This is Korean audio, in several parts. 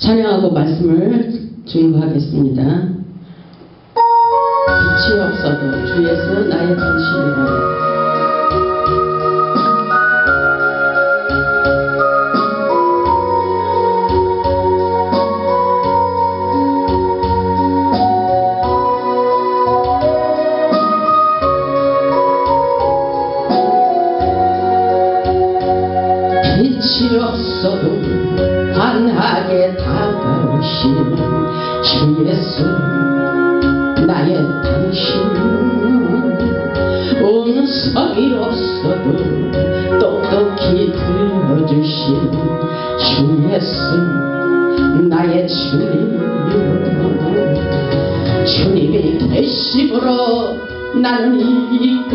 찬양하고 말씀을 증거하겠습니다. 빛이 없어도 주 예수 나의 당신이라. 빛이 없어도 환하게 다가오시는 주 예수 나의 당신. 음성이 없어도 똑똑히 들어주신 주 예수 나의 주님. 주님이 계심으로 나는 있고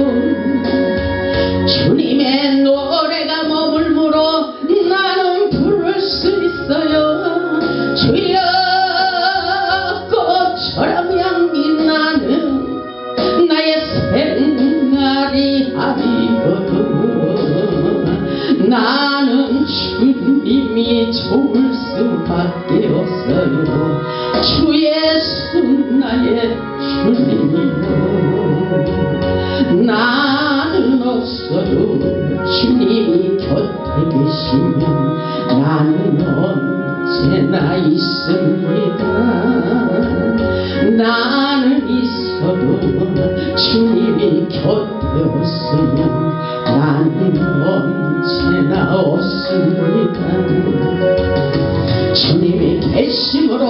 주님의 노래가 머물므로 나는 부를 수 있어요. 주여 꽃처럼 향기 나는 나의 생활이 아니거든. 나는 주님이 좋을 수밖에 없어요. 주 예수 나의 주님이요. 나는 없어도 주님이 곁에 계시면 나는 언제나 있습니다. 나는 있어도 주님이 곁에 없으면 나는 언제나 없습니다. 주님이 계심으로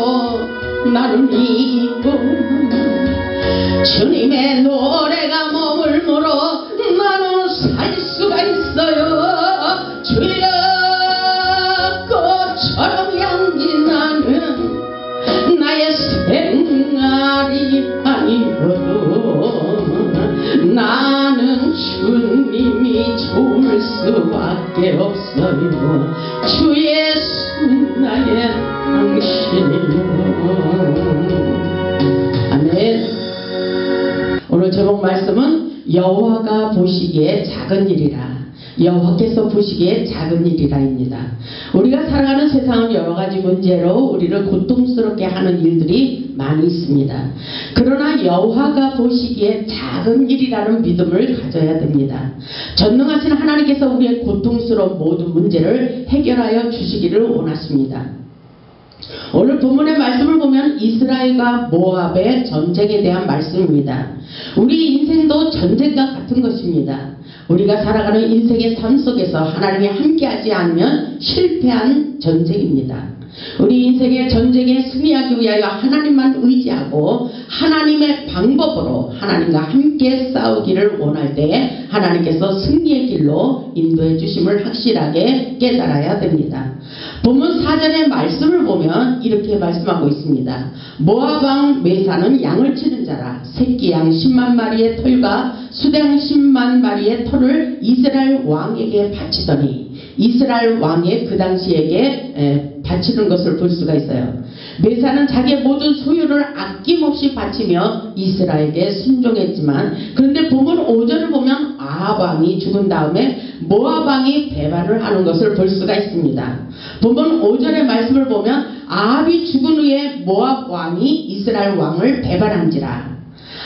나는 있고 주님의 노래가 머물므로 나는 살 수가 있어요. 주여 꽃처럼 향기 나는 나의 생활이 아니거든. 나는 주님이 좋을 수밖에 없어요. 주 예수 나의 당신이요. 아멘. 오늘 제목 말씀은 여호와가 보시기에 작은 일이라. 여호와께서 보시기에 작은 일이라입니다. 우리가 살아가는 세상은 여러 가지 문제로 우리를 고통스럽게 하는 일들이 많이 있습니다. 그러나 여호와가 보시기에 작은 일이라는 믿음을 가져야 됩니다. 전능하신 하나님께서 우리의 고통스러운 모든 문제를 해결하여 주시기를 원하십니다. 오늘 본문의 말씀을 보면 이스라엘과 모압의 전쟁에 대한 말씀입니다. 우리 인생도 전쟁과 같은 것입니다. 우리가 살아가는 인생의 삶 속에서 하나님이 함께하지 않으면 실패한 전쟁입니다. 우리 인생의 전쟁에 승리하기 위하여 하나님만 의지하고 하나님의 방법으로 하나님과 함께 싸우기를 원할 때에 하나님께서 승리의 길로 인도해 주심을 확실하게 깨달아야 됩니다. 본문 4절의 말씀을 보면 이렇게 말씀하고 있습니다. 모압 왕 메사는 양을 치는 자라. 새끼 양 10만 마리의 털과 수양 10만 마리의 털을 이스라엘 왕에게 바치더니 이스라엘 왕의 그 당시에게 바치는 것을 볼 수가 있어요. 메사는 자기의 모든 소유를 아낌없이 바치며 이스라엘에게 순종했지만, 그런데 본문 5절을 보면 아합 왕이 죽은 다음에 모압 왕이 배반을 하는 것을 볼 수가 있습니다. 본문 5절의 말씀을 보면 아합이 죽은 후에 모압 왕이 이스라엘 왕을 배반한지라.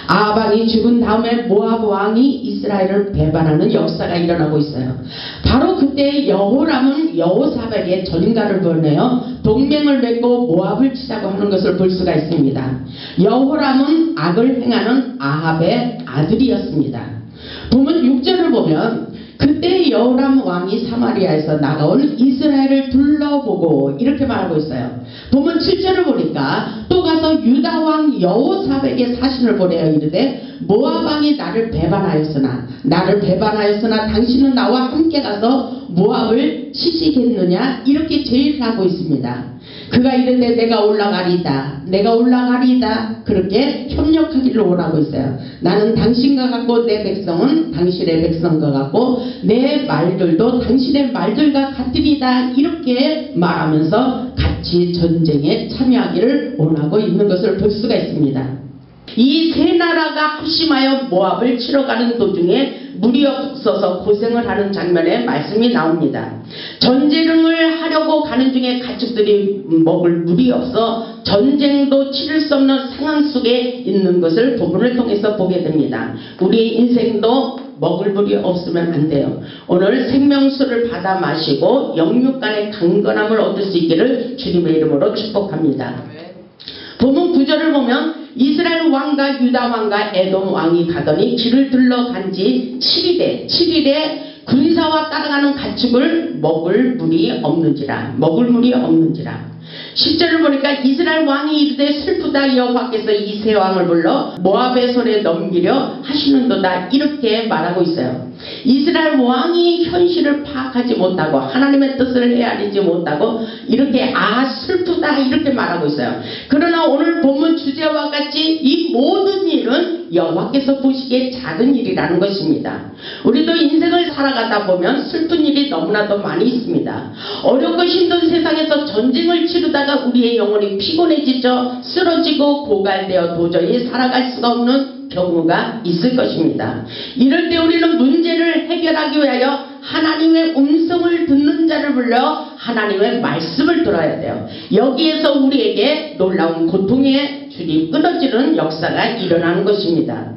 아합 왕이 죽은 다음에 모압 왕이 이스라엘을 배반하는 역사가 일어나고 있어요. 바로 그때 여호람은 여호사밧에게 전가를 보내어 동맹을 맺고 모압을 치자고 하는 것을 볼 수가 있습니다. 여호람은 악을 행하는 아합의 아들이었습니다. 본문 6절을 보면 그때 여호람 왕이 사마리아에서 나가온 이스라엘을 둘러보고 이렇게 말하고 있어요. 본문 7절을 보니까 또 가서 유다 왕 여호사밧에게 사신을 보내어 이르되 모압 왕이 나를 배반하였으나 당신은 나와 함께 가서 모압을 치시겠느냐 이렇게 제의를 하고 있습니다. 그가 이르되 내가 올라가리이다 그렇게 협력하기를 원하고 있어요. 나는 당신과 같고 내 백성은 당신의 백성과 같고 내 말들도 당신의 말들과 같으리다 이렇게 말하면서 같이 전쟁에 참여하기를 원하고 있는 것을 볼 수가 있습니다. 이 세 나라가 합심하여 모압을 치러 가는 도중에 물이 없어서 고생을 하는 장면에 말씀이 나옵니다. 전쟁을 하려고 가는 중에 가축들이 먹을 물이 없어 전쟁도 치를 수 없는 상황 속에 있는 것을 부분을 통해서 보게 됩니다. 우리의 인생도 먹을 물이 없으면 안 돼요. 오늘 생명수를 받아 마시고 영육 간의 강건함을 얻을 수 있기를 주님의 이름으로 축복합니다. 본문 9절을 보면 이스라엘 왕과 유다 왕과 에돔 왕이 가더니 길을 둘러간 지 7일에 군사와 따라가는 가축을 먹을 물이 없는지라. 10절을 보니까 이스라엘 왕이 이르되 슬프다 여호와께서 이 세 왕을 불러 모압의 손에 넘기려 하시는도다 이렇게 말하고 있어요. 이스라엘 왕이 현실을 파악하지 못하고 하나님의 뜻을 헤아리지 못하고 이렇게 슬프다 이렇게 말하고 있어요. 그러나 오늘 본문 주제와 같이 이 모든 일은 여호와께서 보시기에 작은 일이라는 것입니다. 우리도 인생을 살아가다 보면 슬픈 일이 너무나도 많이 있습니다. 어렵고 힘든 세상에서 전쟁을 치르다가 우리의 영혼이 피곤해지죠. 쓰러지고 고갈되어 도저히 살아갈 수가 없는 경우가 있을 것입니다. 이럴 때 우리는 문제를 해결하기 위하여 하나님의 음성을 듣는 자를 불러 하나님의 말씀을 들어야 돼요. 여기에서 우리에게 놀라운 고통의 줄이 끊어지는 역사가 일어나는 것입니다.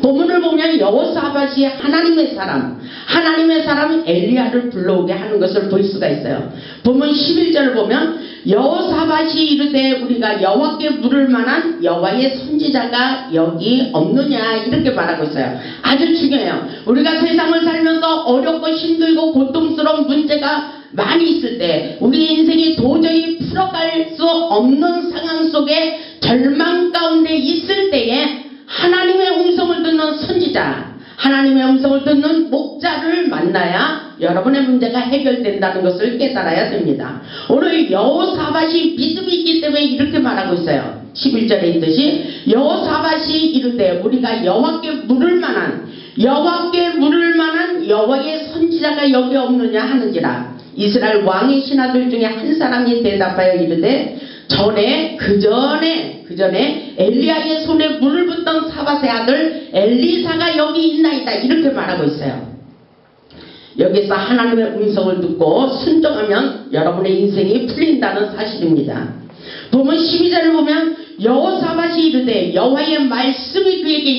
본문을 보면 여호사밧이 하나님의 사람 엘리야를 불러오게 하는 것을 볼 수가 있어요. 본문 11절을 보면 여호사밧이 이르되 우리가 여호와께 물을 만한 여호와의 선지자가 여기 없느냐 이렇게 말하고 있어요. 아주 중요해요. 우리가 세상을 살면서 어렵고 힘들고 고통스러운 문제가 많이 있을 때 우리 인생이 도저히 풀어갈 수 없는 상황 속에 절망 가운데 있을 때에 하나님의 음성을 듣는 선지자, 하나님의 음성을 듣는 목자를 만나야 여러분의 문제가 해결된다는 것을 깨달아야 됩니다. 오늘 여호사밧이 믿음이 있기 때문에 이렇게 말하고 있어요. 11절에 있듯이 여호사밧이 이르되 우리가 여호와께 물을 만한 여호와의 선지자가 여기 없느냐 하는지라. 이스라엘 왕의 신하들 중에 한 사람이 대답하여 이르되 그 전에 엘리야의 손에 물을 붓던 사밧의 아들 엘리사가 여기 있나이다 이렇게 말하고 있어요. 여기서 하나님의 음성을 듣고 순종하면 여러분의 인생이 풀린다는 사실입니다. 보면 12절을 보면 여호사밧이 이르되 여호와의 말씀이 그에게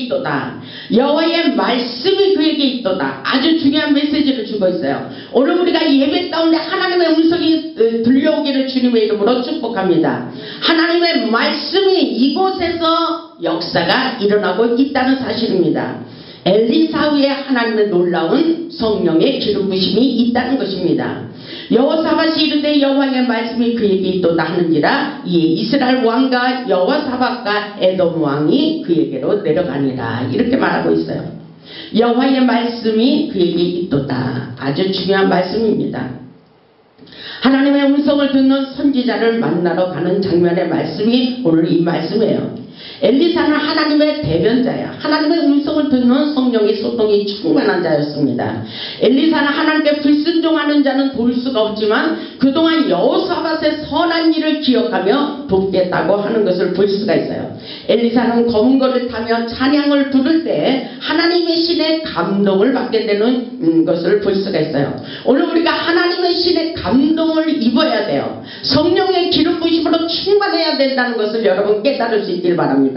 있도다. 아주 중요한 메시지를 주고 있어요. 오늘 우리가 예배 가운데 하나님의 음성이 들려오기를 주님의 이름으로 축복합니다. 하나님의 말씀이 이곳에서 역사가 일어나고 있다는 사실입니다. 엘리사 위에 하나님의 놀라운 성령의 기름 부심이 있다는 것입니다. 여호사밧이 이르되 여호와의 말씀이 그에게 있도다 하는지라. 이에 이스라엘 왕과 여호사밧과 에돔 왕이 그에게로 내려가니라 이렇게 말하고 있어요. 여호와의 말씀이 그에게 있도다. 아주 중요한 말씀입니다. 하나님의 음성을 듣는 선지자를 만나러 가는 장면의 말씀이 오늘 이 말씀이에요. 엘리사는 하나님의 대변자야. 하나님의 음성을 듣는 성령의 소통이 충만한 자였습니다. 엘리사는 하나님께 불순종하는 자는 도울 수가 없지만 그동안 여호사밧의 선한 일을 기억하며 돕겠다고 하는 것을 볼 수가 있어요. 엘리사는 검은 거를 타며 찬양을 부를 때 하나님의 신의 감동을 받게 되는 것을 볼 수가 있어요. 오늘 우리가 하나님의 신의 감동을 입어야 돼요. 성령의 기름 부심으로 충만해야 된다는 것을 여러분 깨달을 수 있길 바랍니다.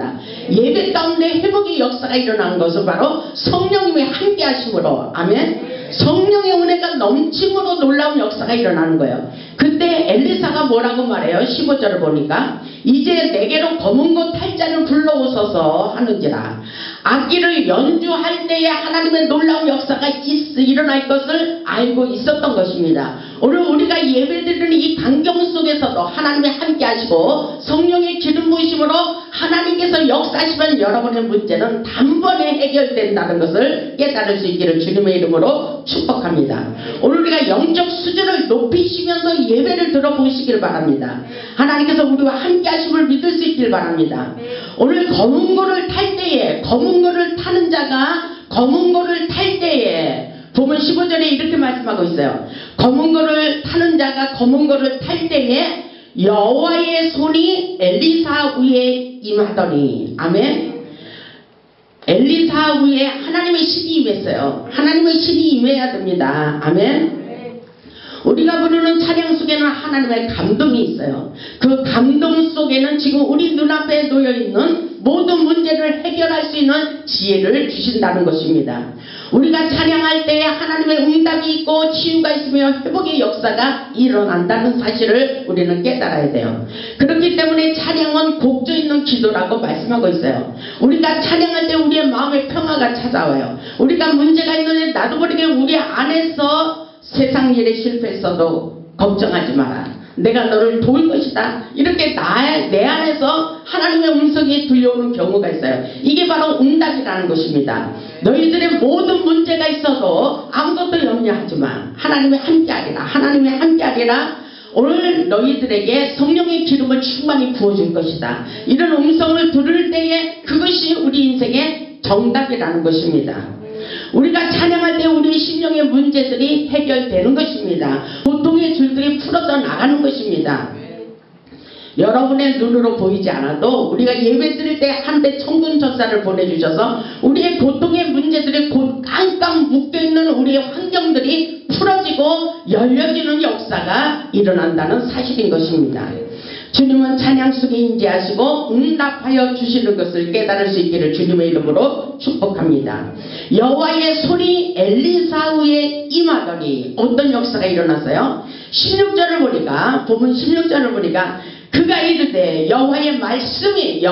예배 가운데 회복의 역사가 일어나는 것은 바로 성령님이 함께 하심으로, 아멘. 성령의 은혜가 넘침으로 놀라운 역사가 일어나는 거예요. 그때 엘리사가 뭐라고 말해요? 15절을 보니까 이제 내게로 검은 것 탈자를 불러오소서 하는지라. 악기를 연주할 때에 하나님의 놀라운 역사가 일어날 것을 알고 있었던 것입니다. 오늘 우리가 예배드리는 이 광경 속에서도 하나님이 함께 하시고 성령의 기름 부으심으로 하나님께서 역사하시면 여러분의 문제는 단번에 해결된다는 것을 깨달을 수 있기를 주님의 이름으로 축복합니다. 오늘 우리가 영적 수준을 높이시면서 예배를 들어보시길 바랍니다. 하나님께서 우리와 함께 하심을 믿을 수 있길 바랍니다. 오늘 검은 고를 탈 때에, 검은 고를 타는 자가 검은 고를 탈 때에 보면 15절에 이렇게 말씀하고 있어요. 검은 고를 타는 자가 검은 고를 탈 때에 여호와의 손이 엘리사 위에 임하더니, 아멘. 엘리사 위에 하나님의 신이 임했어요. 하나님의 신이 임해야 됩니다. 아멘. 우리가 부르는 찬양 속에는 하나님의 감동이 있어요. 그 감동 속에는 지금 우리 눈앞에 놓여있는 모든 문제를 해결할 수 있는 지혜를 주신다는 것입니다. 우리가 찬양할 때에 하나님의 응답이 있고 치유가 있으며 회복의 역사가 일어난다는 사실을 우리는 깨달아야 돼요. 그렇기 때문에 찬양은 곡조 있는 기도라고 말씀하고 있어요. 우리가 찬양할 때 우리의 마음에 평화가 찾아와요. 우리가 문제가 있는데 나도 모르게 우리 안에서 세상 일에 실패했어도 걱정하지 마라. 내가 너를 도울 것이다. 이렇게 내 안에서 하나님의 음성이 들려오는 경우가 있어요. 이게 바로 응답이라는 것입니다. 너희들의 모든 문제가 있어도 아무것도 염려하지 마. 하나님이 함께하리라. 하나님이 함께하리라. 오늘 너희들에게 성령의 기름을 충만히 부어줄 것이다. 이런 음성을 들을 때에 그것이 우리 인생의 정답이라는 것입니다. 우리가 찬양할 때 우리의 심령의 문제들이 해결되는 것입니다. 고통의 줄들이 풀어져 나가는 것입니다. 여러분의 눈으로 보이지 않아도 우리가 예배 드릴 때 한때 천군 천사를 보내주셔서 우리의 고통의 문제들이 곧 깡깡 묶여있는 우리의 환경들이 풀어지고 열려지는 역사가 일어난다는 사실인 것입니다. 주님은 찬양 속에 임재하시고 응답하여 주시는 것을 깨달을 수 있기를 주님의 이름으로 축복합니다. 여호와의 손이 엘리사 위에 임하더니 어떤 역사가 일어났어요? 16절을 보니까, 본문 16절을 보니까 그가 이르되 여호와의 말씀이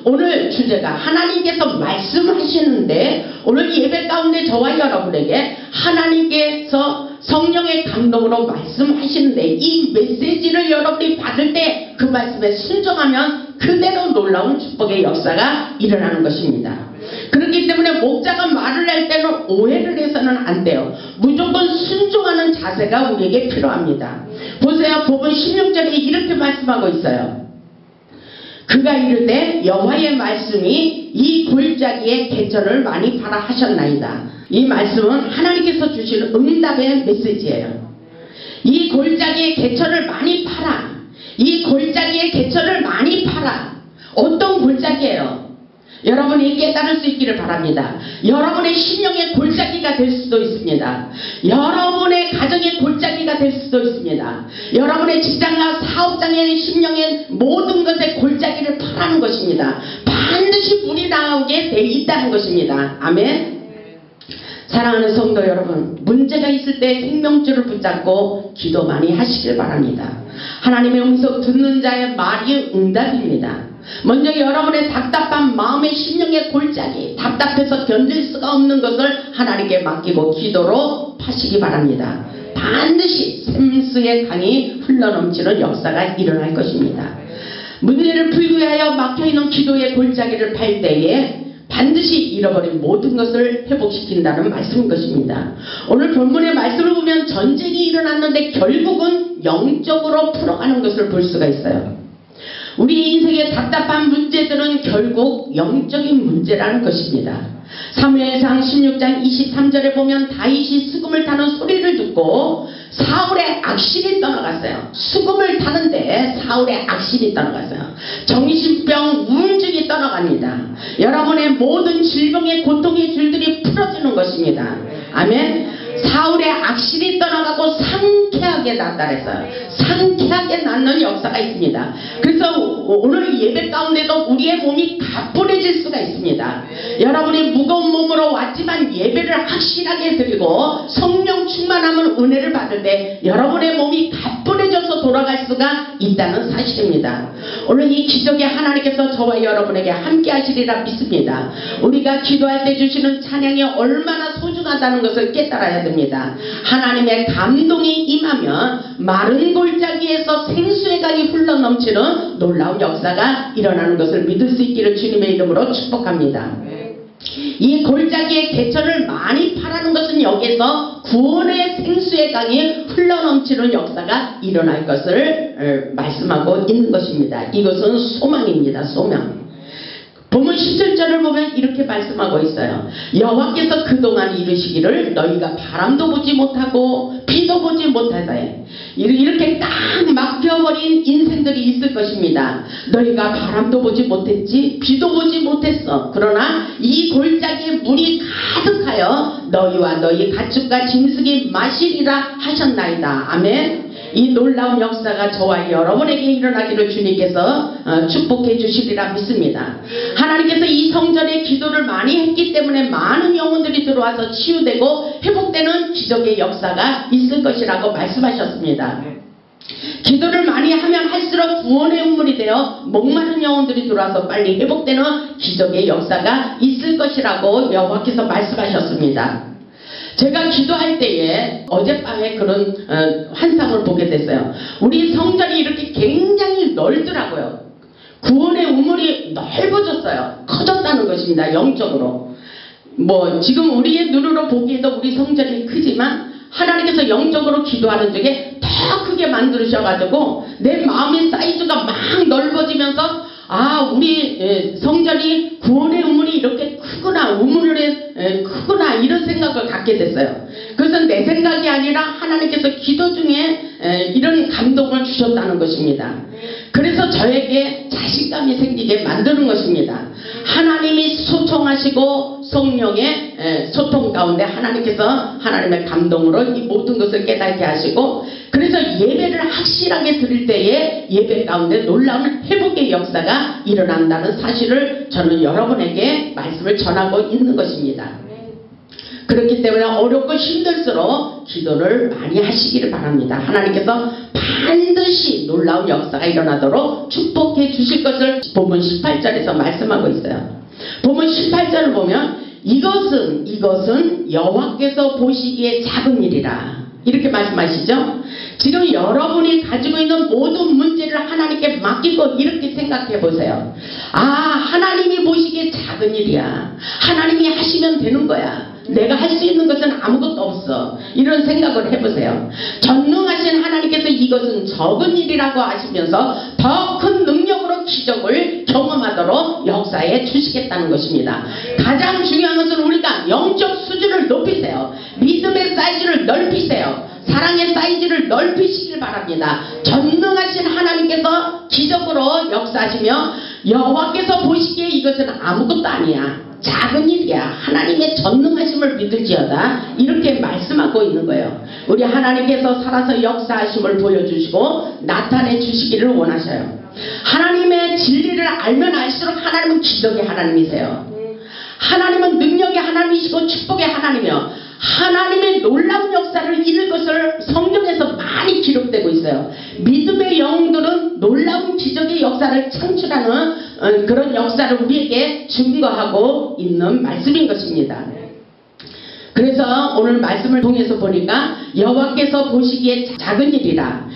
오늘 주제가 하나님께서 말씀하시는데 오늘 예배 가운데 저와 여러분에게 하나님께서 성령의 감동으로 말씀하시는데 이 메시지를 여러분이 받을 때 그 말씀에 순종하면 그대로 놀라운 축복의 역사가 일어나는 것입니다. 그렇기 때문에 목자가 말을 할 때는 오해를 해서는 안 돼요. 무조건 순종하는 자세가 우리에게 필요합니다. 보세요. 본문 16절에 이렇게 말씀하고 있어요. 그가 이르되 여호와의 말씀이 이 골짜기에 개천을 많이 파라 하셨나이다. 이 말씀은 하나님께서 주시는 응답의 메시지예요. 이 골짜기에 개천을 많이 파라. 이 골짜기에 개천을 많이 파라. 어떤 골짜기예요? 여러분이 깨달을 수 있기를 바랍니다. 여러분의 심령의 골짜기가 될 수도 있습니다. 여러분의 가정의 골짜기가 될 수도 있습니다. 여러분의 직장과 사업장의 심령의 모든 것의 골짜기를 파라는 것입니다. 반드시 물이 나오게 돼 있다는 것입니다. 아멘. 사랑하는 성도 여러분, 문제가 있을 때 생명줄을 붙잡고 기도 많이 하시길 바랍니다. 하나님의 음성 듣는 자의 말이 응답입니다. 먼저 여러분의 답답한 마음의 심령의 골짜기, 답답해서 견딜 수가 없는 것을 하나님께 맡기고 기도로 파시기 바랍니다. 반드시 샘수의 강이 흘러넘치는 역사가 일어날 것입니다. 문제를 풀기 위하여 막혀있는 기도의 골짜기를 팔 때에 반드시 잃어버린 모든 것을 회복시킨다는 말씀인 것입니다. 오늘 본문의 말씀을 보면 전쟁이 일어났는데 결국은 영적으로 풀어가는 것을 볼 수가 있어요. 우리 인생의 답답한 문제들은 결국 영적인 문제라는 것입니다. 사무엘상 16장 23절에 보면 다윗이 수금을 타는 소리를 듣고 사울의 악신이 떠나갔어요. 수금을 타는데 사울의 악신이 떠나갔어요. 정신병 우울증이 떠나갑니다. 여러분의 모든 질병의 고통의 줄들이 풀어지는 것입니다. 아멘. 사울의 악신이 떠나가고 상쾌하게 나타났어요. 상쾌하게 낫는 역사가 있습니다. 그래서 오늘 예배 가운데도 우리의 몸이 가뿐해질 수가 있습니다. 여러분이 무거운 몸으로 왔지만 예배를 확실하게 드리고 성령 충만함을 은혜를 받을 때 여러분의 몸이 가뿐해져서 돌아갈 수가 있다는 사실입니다. 오늘 이 기적에 하나님께서 저와 여러분에게 함께 하시리라 믿습니다. 우리가 기도할 때 주시는 찬양이 얼마나 소중하다는 것을 깨달아야 됩니다. 하나님의 감동이 임하면 마른 골짜기에서 생수의 강이 흘러넘치는 놀라운 역사가 일어나는 것을 믿을 수 있기를 주님의 이름으로 축복합니다. 이 골짜기에 개천을 많이 파라는 것은 여기에서 구원의 생수의 강이 흘러넘치는 역사가 일어날 것을 말씀하고 있는 것입니다. 이것은 소망입니다. 소망. 본문 17절을 보면 이렇게 말씀하고 있어요. 여호와께서 그동안 이르시기를 너희가 바람도 보지 못하고 비도 보지 못하되 이렇게 딱 막혀버린 인생들이 있을 것입니다. 너희가 바람도 보지 못했지 비도 보지 못했어. 그러나 이 골짜기에 물이 가득하여 너희와 너희 가축과 짐승이 마시리라 하셨나이다. 아멘. 이 놀라운 역사가 저와 여러분에게 일어나기를 주님께서 축복해 주시리라 믿습니다. 하나님께서 이 성전에 기도를 많이 했기 때문에 많은 영혼들이 들어와서 치유되고 회복되는 기적의 역사가 있을 것이라고 말씀하셨습니다. 기도를 많이 하면 할수록 구원의 운물이 되어 목마른 영혼들이 들어와서 빨리 회복되는 기적의 역사가 있을 것이라고 여호와께서 말씀하셨습니다. 제가 기도할 때에 어젯밤에 그런 환상을 보게 됐어요. 우리 성전이 이렇게 굉장히 넓더라고요. 구원의 우물이 넓어졌어요. 커졌다는 것입니다. 영적으로. 지금 우리의 눈으로 보기에도 우리 성전이 크지만 하나님께서 영적으로 기도하는 중에 더 크게 만드셔가지고 내 마음의 사이즈가 막 넓어지면서 우리 성전이 구원의 우물이 이렇게 크구나, 우물이 크구나, 이런 생각을 갖게 됐어요. 그래서 내 생각이 아니라 하나님께서 기도 중에 이런 감동을 주셨다는 것입니다. 그래서 저에게 자신감이 생기게 만드는 것입니다. 하나님이 소통하시고 성령의 소통 가운데 하나님께서 하나님의 감동으로 이 모든 것을 깨닫게 하시고, 그래서 예배를 확실하게 드릴 때에 예배 가운데 놀라운 회복의 역사가 일어난다는 사실을 저는 여러분에게 말씀을 전하고 있는 것입니다. 그렇기 때문에 어렵고 힘들수록 기도를 많이 하시기를 바랍니다. 하나님께서 반드시 놀라운 역사가 일어나도록 축복해 주실 것을 본문 18절에서 말씀하고 있어요. 본문 18절을 보면 이것은 여호와께서 보시기에 작은 일이라 이렇게 말씀하시죠. 지금 여러분이 가지고 있는 모든 문제를 하나님께 맡기고 이렇게 생각해 보세요. 하나님이 보시기에 작은 일이야. 하나님이 하시면 되는 거야. 내가 할 수 있는 것은 아무것도 없어. 이런 생각을 해보세요. 전능하신 하나님께서 이것은 적은 일이라고 하시면서 더 큰 능력으로 기적을 경험하도록 역사해 주시겠다는 것입니다. 가장 중요한 것은 우리가 영적 수준을 높이세요. 믿음의 사이즈를 넓히세요. 사랑의 사이즈를 넓히시길 바랍니다. 전능하신 하나님께서 기적으로 역사하시며 여호와께서 보시기에 이것은 아무것도 아니야. 작은 일이야. 하나님의 전능하심을 믿을지어다. 이렇게 말씀하고 있는 거예요. 우리 하나님께서 살아서 역사하심을 보여주시고 나타내 주시기를 원하셔요. 하나님의 진리를 알면 알수록 하나님은 기적의 하나님이세요. 하나님은 능력의 하나님이시고 축복의 하나님이요, 하나님의 놀라운 역사를 이룰 것을 성경에서 많이 기록되고 있어요. 믿음의 영웅들은 놀라운 기적의 역사를 창출하는 그런 역사를 우리에게 증거하고 있는 말씀인 것입니다. 그래서 오늘 말씀을 통해서 보니까 여호와께서 보시기에 작은 일이라,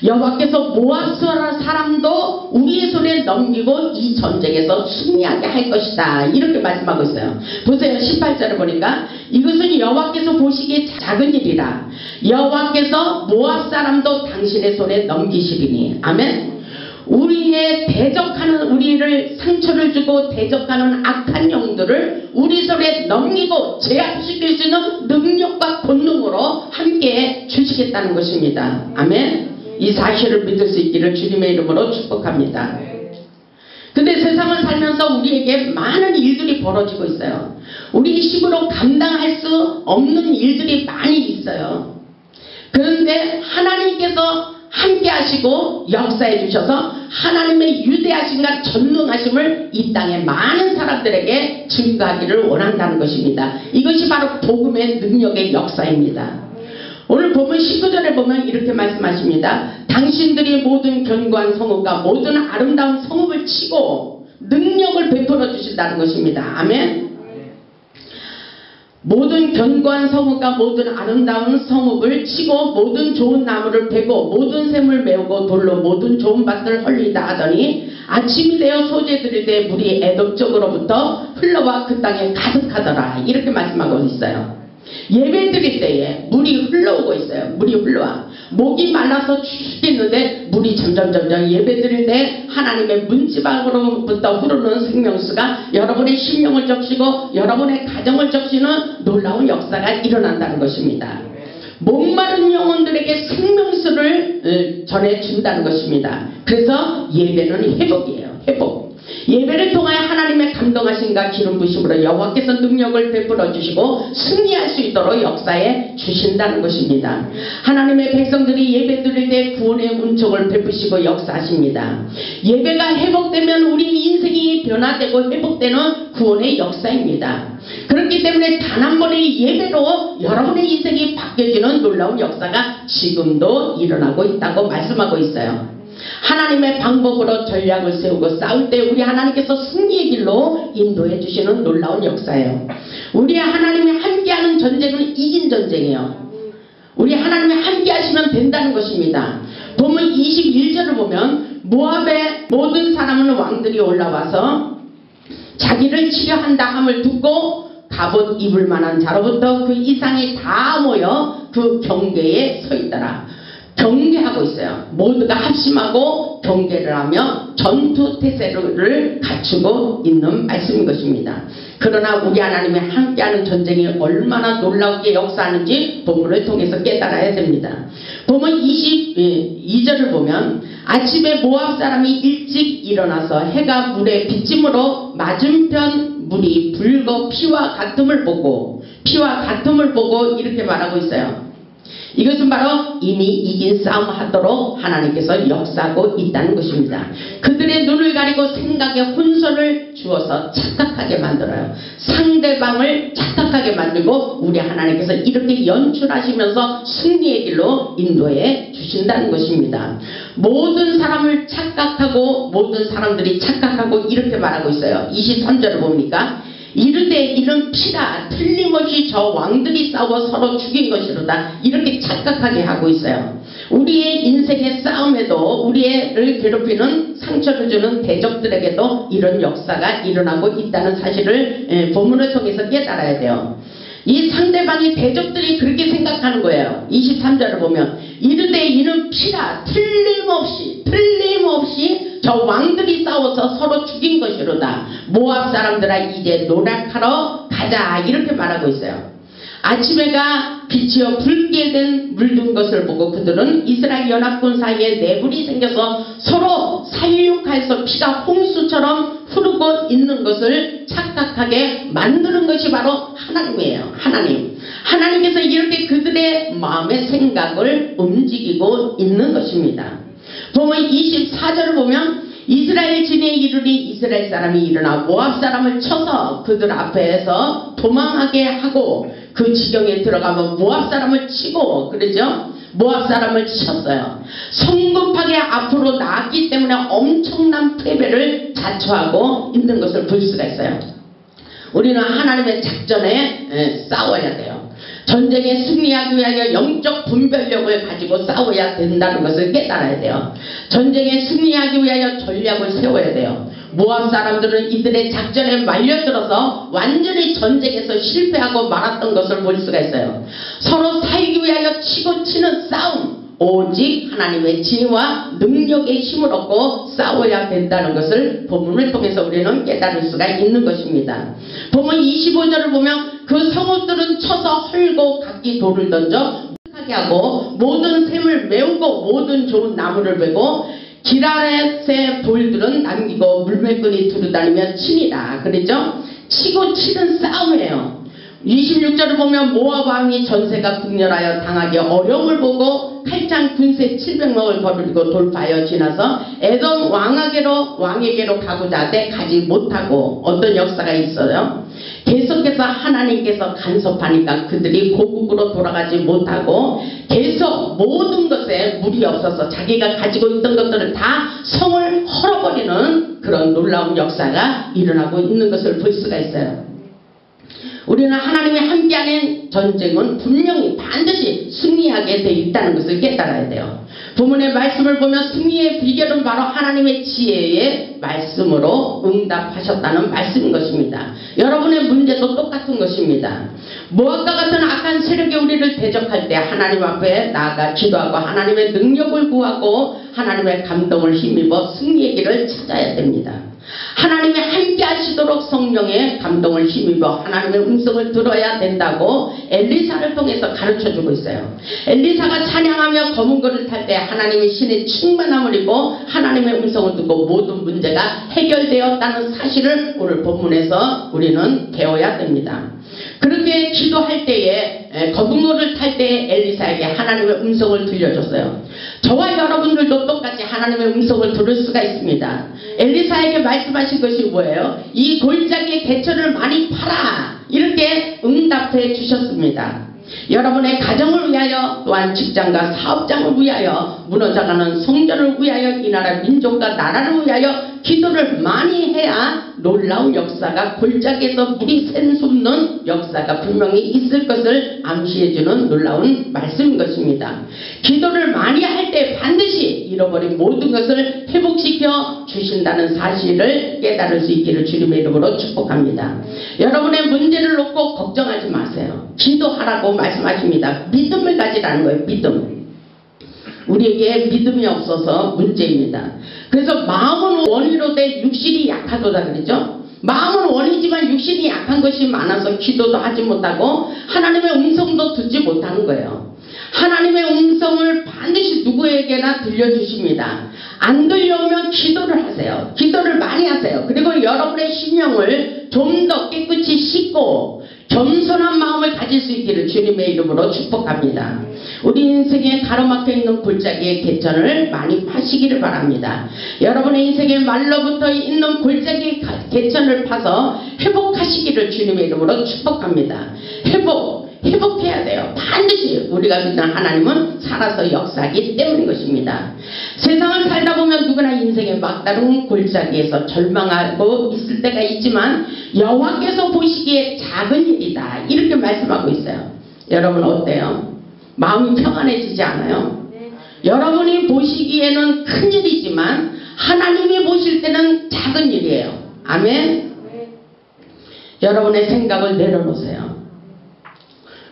여호와께서 모압 사람도 우리의 손에 넘기고 이 전쟁에서 승리하게 할 것이다. 이렇게 말씀하고 있어요. 보세요. 18절을 보니까 이것은 여호와께서 보시기에 작은 일이라, 여호와께서 모압 사람도 당신의 손에 넘기시리니. 아멘. 우리의 대적하는, 우리를 상처를 주고 대적하는 악한 영들을 우리 손에 넘기고 제압시킬 수 있는 능력과 권능으로 함께 주시겠다는 것입니다. 아멘. 이 사실을 믿을 수 있기를 주님의 이름으로 축복합니다. 근데 세상을 살면서 우리에게 많은 일들이 벌어지고 있어요. 우리 힘으로 감당할 수 없는 일들이 많이 있어요. 그런데 하나님께서 함께 하시고 역사해 주셔서 하나님의 위대하심과 전능하심을 이 땅의 많은 사람들에게 증거하기를 원한다는 것입니다. 이것이 바로 복음의 능력의 역사입니다. 오늘 보면 19절에 보면 이렇게 말씀하십니다. 당신들이 모든 견고한 성읍과 모든 아름다운 성읍을 치고 능력을 베풀어 주신다는 것입니다. 아멘. 모든 견고한 성읍과 모든 아름다운 성읍을 치고 모든 좋은 나무를 베고 모든 샘을 메우고 돌로 모든 좋은 밭을 헐리다 하더니 아침이 되어 소재 들일 때 물이 애돔 쪽으로부터 흘러와 그 땅에 가득하더라. 이렇게 말씀하고 있어요. 예배 드릴 때에 물이 흘러오고 있어요. 물이 흘러와. 목이 말라서 죽겠는데 물이 점점 예배 드릴 때 하나님의 문지방으로부터 흐르는 생명수가 여러분의 심령을 적시고 여러분의 가정을 적시는 놀라운 역사가 일어난다는 것입니다. 목마른 영혼들에게 생명수를 전해준다는 것입니다. 그래서 예배는 회복이에요. 회복. 예배를 통하여 하나님의 감동하심과 기름 부심으로 여호와께서 능력을 베풀어 주시고 승리할 수 있도록 역사해 주신다는 것입니다. 하나님의 백성들이 예배 드릴 때 구원의 은총을 베푸시고 역사하십니다. 예배가 회복되면 우리 인생이 변화되고 회복되는 구원의 역사입니다. 그렇기 때문에 단 한 번의 예배로 여러분의 인생이 바뀌어지는 놀라운 역사가 지금도 일어나고 있다고 말씀하고 있어요. 하나님의 방법으로 전략을 세우고 싸울 때 우리 하나님께서 승리의 길로 인도해 주시는 놀라운 역사예요. 우리 하나님이 함께하는 전쟁은 이긴 전쟁이에요. 우리 하나님이 함께 하시면 된다는 것입니다. 보면 21절을 보면 모압의 모든 사람은 왕들이 올라와서 자기를 치려한다 함을 듣고 갑옷 입을 만한 자로부터 그 이상이 다 모여 그 경계에 서 있더라. 경계하고 있어요. 모두가 합심하고 경계를 하며 전투 태세를 갖추고 있는 말씀인 것입니다. 그러나 우리 하나님이 함께하는 전쟁이 얼마나 놀랍게 역사하는지 본문을 통해서 깨달아야 됩니다. 보면 22절을 보면 아침에 모압 사람이 일찍 일어나서 해가 물에 비침으로 맞은편 물이 붉어 피와 같음을 보고 이렇게 말하고 있어요. 이것은 바로 이미 이긴 싸움 하도록 하나님께서 역사하고 있다는 것입니다. 그들의 눈을 가리고 생각에 혼선을 주어서 착각하게 만들어요. 상대방을 착각하게 만들고 우리 하나님께서 이렇게 연출하시면서 승리의 길로 인도해 주신다는 것입니다. 모든 사람들이 착각하고 이렇게 말하고 있어요. 23절을 보니까 이르되 이는 피라 틀림없이 저 왕들이 싸워 서로 죽인 것이로다 이렇게 착각하게 하고 있어요. 우리의 인생의 싸움에도 우리를 괴롭히는 상처를 주는 대적들에게도 이런 역사가 일어나고 있다는 사실을 본문을 통해서 깨달아야 돼요. 이 상대방이 대적들이 그렇게 생각하는 거예요. 23절을 보면 이르되 이는 피라 틀림없이 저 왕들이 싸워서 서로 죽인 것이로다. 모압 사람들아 이제 노력하러 가자 이렇게 말하고 있어요. 아침에가 빛이어 붉게 된 물든 것을 보고 그들은 이스라엘 연합군 사이에 내불이 생겨서 서로 살육하여서 피가 홍수처럼 흐르고 있는 것을 착각하게 만드는 것이 바로 하나님이에요. 하나님께서 이렇게 그들의 마음의 생각을 움직이고 있는 것입니다. 보면 24절을 보면 이스라엘 진에 이르니 이스라엘 사람이 일어나 모압 사람을 쳐서 그들 앞에서 도망하게 하고 그 지경에 들어가면 모압 사람을 치고 그러죠. 모압 사람을 쳤어요. 성급하게 앞으로 나왔기 때문에 엄청난 패배를 자초하고 있는 것을 볼 수가 있어요. 우리는 하나님의 작전에 싸워야 돼요. 전쟁에 승리하기 위하여 영적 분별력을 가지고 싸워야 된다는 것을 깨달아야 돼요. 전쟁에 승리하기 위하여 전략을 세워야 돼요. 모압 사람들은 이들의 작전에 말려들어서 완전히 전쟁에서 실패하고 말았던 것을 볼 수가 있어요. 서로 살기 위하여 치고 치는 싸움, 오직 하나님의 지혜와 능력의 힘을 얻고 싸워야 된다는 것을 본문을 통해서 우리는 깨달을 수가 있는 것입니다. 본문 25절을 보면 그 성읍들은 쳐서 헐고 각기 돌을 던져 하게 하고 모든 샘을 메우고 모든 좋은 나무를 베고 기라렛의 돌들은 남기고 물매끈이 두루다니며 치니라. 그랬죠? 치고 치는 싸움이에요. 26절을 보면 모압 왕이 전세가 극렬하여 당하기 어려움을 보고 칼장 군세 700명을 거느리고 돌파하여 지나서 에돔 왕에게로 가고자 하되 가지 못하고 어떤 역사가 있어요. 계속해서 하나님께서 간섭하니까 그들이 고국으로 돌아가지 못하고 계속 모든 것에 물이 없어서 자기가 가지고 있던 것들을 다 성을 헐어버리는 그런 놀라운 역사가 일어나고 있는 것을 볼 수가 있어요. 우리는 하나님이 함께하는 전쟁은 분명히 반드시 승리하게 되어 있다는 것을 깨달아야 돼요. 본문의 말씀을 보면 승리의 비결은 바로 하나님의 지혜의 말씀으로 응답하셨다는 말씀인 것입니다. 여러분의 문제도 똑같은 것입니다. 모압과 같은 악한 세력이 우리를 대적할 때 하나님 앞에 나아가 기도하고 하나님의 능력을 구하고 하나님의 감동을 힘입어 승리의 길을 찾아야 됩니다. 하나님이 함께 하시도록 성령의 감동을 힘입어 하나님의 음성을 들어야 된다고 엘리사를 통해서 가르쳐주고 있어요. 엘리사가 찬양하며 검은 거를 탈 때 하나님의 신의 충만함을 입고 하나님의 음성을 듣고 모든 문제가 해결되었다는 사실을 오늘 본문에서 우리는 배워야 됩니다. 그렇게 기도할 때에 검은 거를 탈 때에 엘리사에게 하나님의 음성을 들려줬어요. 저와 여러분들도 똑같이 하나님의 음성을 들을 수가 있습니다. 엘리사에게 말씀하신 것이 뭐예요? 이 골짜기의 개천을 많이 팔아, 이렇게 응답해 주셨습니다. 여러분의 가정을 위하여, 또한 직장과 사업장을 위하여, 무너져가는 성전을 위하여, 이 나라 민족과 나라를 위하여 기도를 많이 해야 놀라운 역사가, 골짜기에서 물이 샘솟는 역사가 분명히 있을 것을 암시해주는 놀라운 말씀인 것입니다. 기도를 많이 할 때 반드시 잃어버린 모든 것을 회복시켜 주신다는 사실을 깨달을 수 있기를 주님의 이름으로 축복합니다. 여러분의 문제를 놓고 걱정하지 마세요. 기도하라고 말씀하십니다. 믿음을 가지라는 거예요. 믿음. 우리에게 믿음이 없어서 문제입니다. 그래서 마음은 원이로 돼 육신이 약하도다 그러죠. 마음은 원이지만 육신이 약한 것이 많아서 기도도 하지 못하고 하나님의 음성도 듣지 못하는 거예요. 하나님의 음성을 반드시 누구에게나 들려주십니다. 안 들려오면 기도를 하세요. 기도를 많이 하세요. 그리고 여러분의 심령을 좀 더 깨끗이 씻고 겸손한 마음을 가질 수 있기를 주님의 이름으로 축복합니다. 우리 인생에 가로막혀 있는 골짜기의 개천을 많이 파시기를 바랍니다. 여러분의 인생에 말로부터 있는 골짜기의 개천을 파서 회복하시기를 주님의 이름으로 축복합니다. 회복해야 돼요. 반드시 우리가 믿는 하나님은 살아서 역사하기 때문인 것입니다. 세상을 살다 보면 누구나 인생의 막다른 골짜기에서 절망하고 있을 때가 있지만 여호와께서 보시기에 작은 일이다, 이렇게 말씀하고 있어요. 여러분 어때요? 마음이 평안해지지 않아요? 여러분이 보시기에는 큰 일이지만 하나님이 보실 때는 작은 일이에요. 아멘. 여러분의 생각을 내려놓으세요.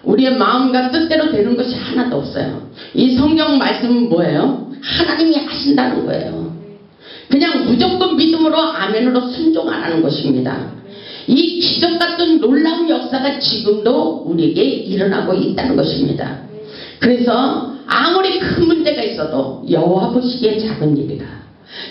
우리의 마음과 뜻대로 되는 것이 하나도 없어요. 이 성경 말씀은 뭐예요? 하나님이 하신다는 거예요. 그냥 무조건 믿음으로 아멘으로 순종하라는 것입니다. 이 기적 같은 놀라운 역사가 지금도 우리에게 일어나고 있다는 것입니다. 그래서 아무리 큰 문제가 있어도 여호와 보시기에 작은 일이다,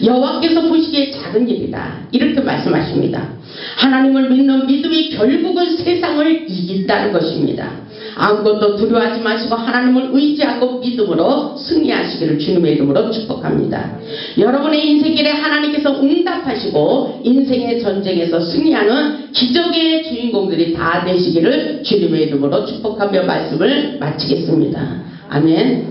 여호와께서 보시기에 작은 일이다, 이렇게 말씀하십니다. 하나님을 믿는 믿음이 결국은 세상을 이긴다는 것입니다. 아무것도 두려워하지 마시고 하나님을 의지하고 믿음으로 승리하시기를 주님의 이름으로 축복합니다. 여러분의 인생길에 하나님께서 응답하시고 인생의 전쟁에서 승리하는 기적의 주인공들이 다 되시기를 주님의 이름으로 축복하며 말씀을 마치겠습니다. 아멘.